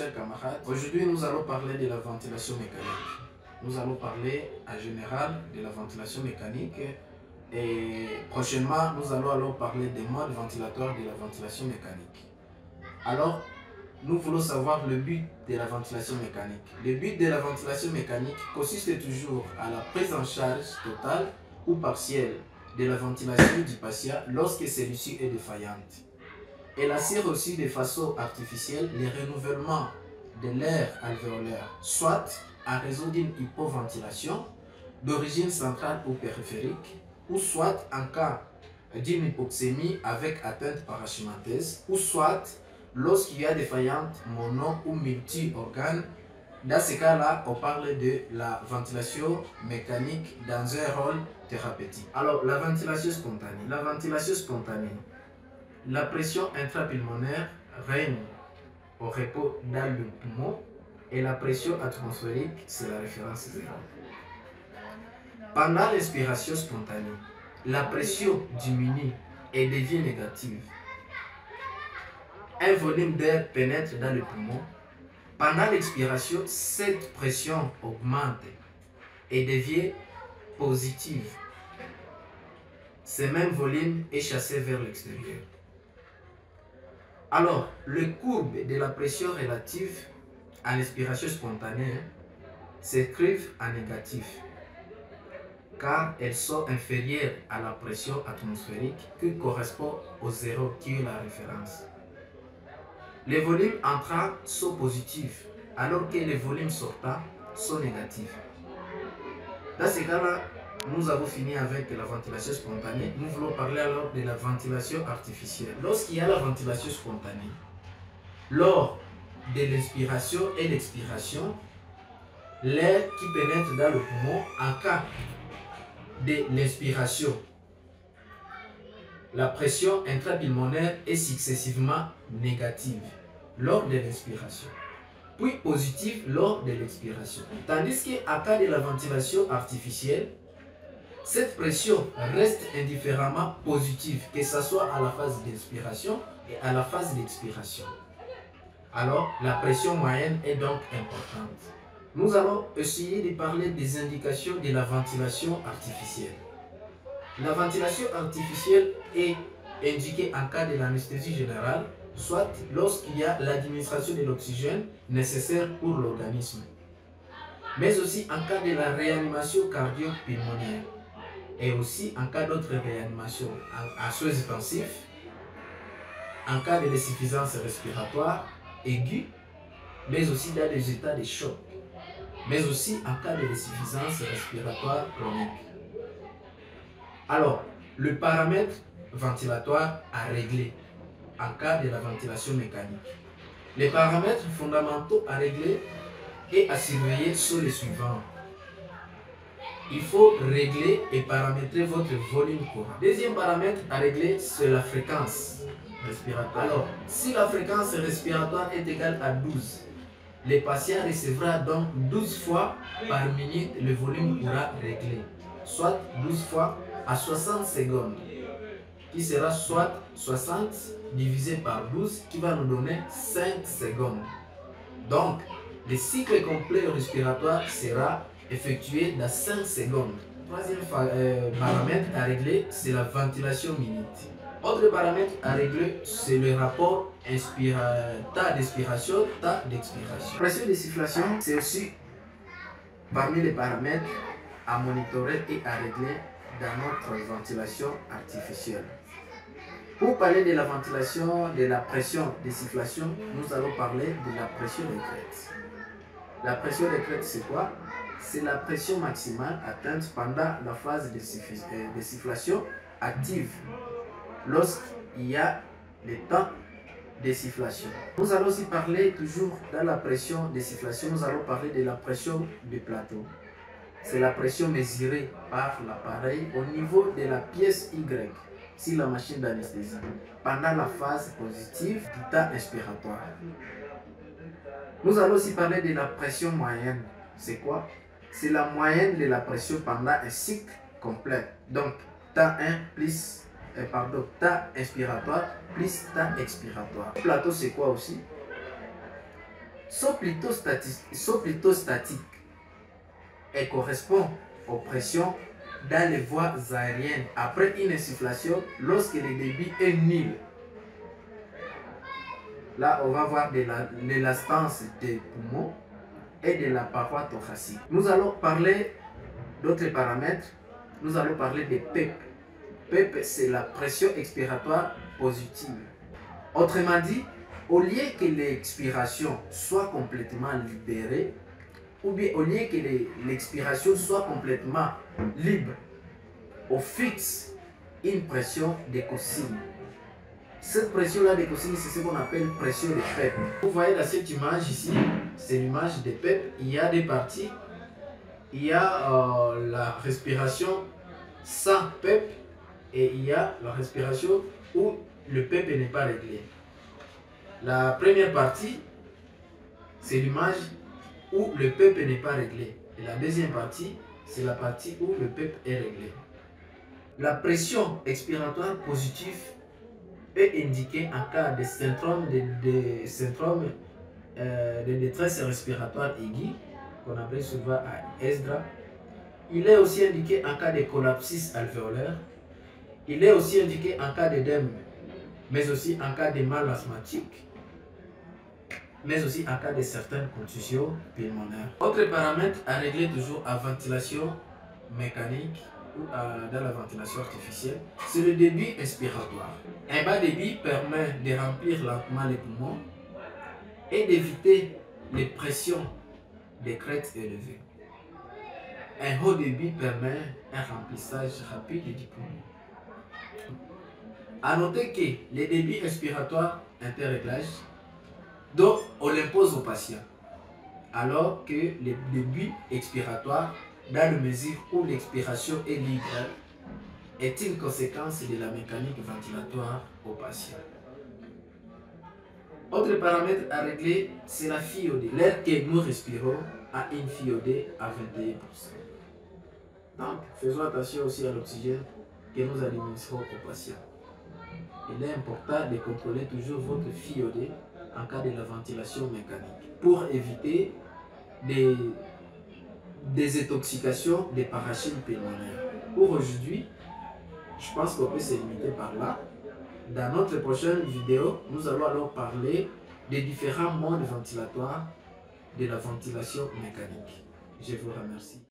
chers camarades. Aujourd'hui, nous allons parler de la ventilation mécanique. Nous allons parler en général de la ventilation mécanique et prochainement, nous allons alors parler des modes ventilatoires de la ventilation mécanique. Alors, nous voulons savoir le but de la ventilation mécanique. Le but de la ventilation mécanique consiste toujours à la prise en charge totale ou partielle de la ventilation du patient lorsque celui-ci est défaillante. Elle assure aussi de façon artificielle le renouvellement de l'air alvéolaire, soit en raison d'une hypoventilation d'origine centrale ou périphérique, ou soit en cas d'une hypoxémie avec atteinte parachimathèse, ou soit lorsqu'il y a défaillante mono ou multi-organes. Dans ce cas-là, on parle de la ventilation mécanique dans un rôle thérapeutique. Alors, la ventilation spontanée. La ventilation spontanée. La pression intrapulmonaire règne au repos dans le poumon et la pression atmosphérique, c'est la référence zéro. Pendant l'expiration spontanée, la pression diminue et devient négative. Un volume d'air pénètre dans le poumon. Pendant l'expiration, cette pression augmente et devient positive. Ce même volume est chassé vers l'extérieur. Alors, les courbes de la pression relative à l'expiration spontanée s'écrivent en négatif, car elles sont inférieures à la pression atmosphérique qui correspond au zéro qui est la référence. Les volumes entrants sont positifs, alors que les volumes sortants sont négatifs. Dans ce cas-là, nous avons fini avec la ventilation spontanée. Nous voulons parler alors de la ventilation artificielle. Lorsqu'il y a la ventilation spontanée, lors de l'inspiration et l'expiration, l'air qui pénètre dans le poumon, en cas de l'inspiration, la pression intrapulmonaire est successivement négative lors de l'inspiration, puis positive lors de l'expiration. Tandis qu'en cas de la ventilation artificielle, cette pression reste indifféremment positive, que ce soit à la phase d'inspiration et à la phase d'expiration. Alors, la pression moyenne est donc importante. Nous allons essayer de parler des indications de la ventilation artificielle. La ventilation artificielle est indiquée en cas de l'anesthésie générale, soit lorsqu'il y a l'administration de l'oxygène nécessaire pour l'organisme, mais aussi en cas de la réanimation cardio-pulmonaire et aussi en cas d'autres réanimations à soins intensifs, en cas de insuffisance respiratoire aiguë, mais aussi dans des états de choc, mais aussi en cas de insuffisance respiratoire chronique. Alors, le paramètre ventilatoire à régler en cas de la ventilation mécanique. Les paramètres fondamentaux à régler et à surveiller sont les suivants. Il faut régler et paramétrer votre volume courant. Deuxième paramètre à régler, c'est la fréquence respiratoire. Alors, si la fréquence respiratoire est égale à 12, le patient recevra donc 12 fois par minute le volume courant réglé, soit 12 fois à 60 secondes, qui sera soit 60 divisé par 12, qui va nous donner 5 secondes. Donc, le cycle complet respiratoire sera effectué dans 5 secondes. Troisième paramètre à régler, c'est la ventilation minute. Autre paramètre à régler, c'est le rapport tas d'inspiration, tas d'expiration. Pression de sifflation, c'est aussi parmi les paramètres à monitorer et à régler dans notre ventilation artificielle. Pour parler de la ventilation, de la pression de sifflation, nous allons parler de la pression de crête. La pression de crête, c'est quoi? C'est la pression maximale atteinte pendant la phase de sifflation active, lorsqu'il y a le temps de sifflation. Nous allons aussi parler, toujours dans la pression de sifflation, nous allons parler de la pression de plateau. C'est la pression mesurée par l'appareil au niveau de la pièce Y sur la machine d'anesthésie pendant la phase positive du temps inspiratoire. Nous allons aussi parler de la pression moyenne. C'est quoi? C'est la moyenne de la pression pendant un cycle complet. Donc, temps 1 plus temps inspiratoire plus temps expiratoire. Le plateau, c'est quoi aussi? sont plutôt statiques et correspondent aux pressions dans les voies aériennes après une insufflation lorsque le débit est nul. Là, on va voir de l'élastance des poumons et de la paroi thoracique. Nous allons parler d'autres paramètres. Nous allons parler de PEP. PEP, c'est la pression expiratoire positive. Autrement dit, au lieu que l'expiration soit complètement libérée, ou bien au lieu que l'expiration soit complètement libre, on fixe une pression de consigne. Cette pression-là de consigne, c'est ce qu'on appelle pression de PEP. Vous voyez dans cette image ici, c'est l'image de PEP. Il y a des parties. Il y a la respiration sans PEP et il y a la respiration où le PEP n'est pas réglé. La première partie, c'est l'image où le PEP n'est pas réglé. Et la deuxième partie, c'est la partie où le PEP est réglé. La pression expiratoire positive est indiquée en cas de syndrome de détresse respiratoire aiguë, qu'on appelle souvent ESDRA. Il est aussi indiqué en cas de collapsus alvéolaire. Il est aussi indiqué en cas d'œdème, mais aussi en cas de mal asthmatique, mais aussi en cas de certaines contusions pulmonaires. Autre paramètre à régler toujours à ventilation mécanique ou dans la ventilation artificielle, c'est le débit inspiratoire. Un bas débit permet de remplir lentement les poumons et d'éviter les pressions des crêtes élevées. Un haut débit permet un remplissage rapide du poumon. A noter que les débits respiratoires interréglage, donc on l'impose au patient, alors que les débits expiratoires, dans la mesure où l'expiration est libre, est une conséquence de la mécanique ventilatoire au patient. Autre paramètre à régler, c'est la FiO2. L'air que nous respirons a une FiO2 à 21%. Donc, faisons attention aussi à l'oxygène que nous administrons aux patients. Il est important de contrôler toujours votre FiO2 en cas de la ventilation mécanique pour éviter des intoxications des parachites pulmonaires. Pour aujourd'hui, je pense qu'on peut se limiter par là. Dans notre prochaine vidéo, nous allons alors parler des différents modes ventilatoires de la ventilation mécanique. Je vous remercie.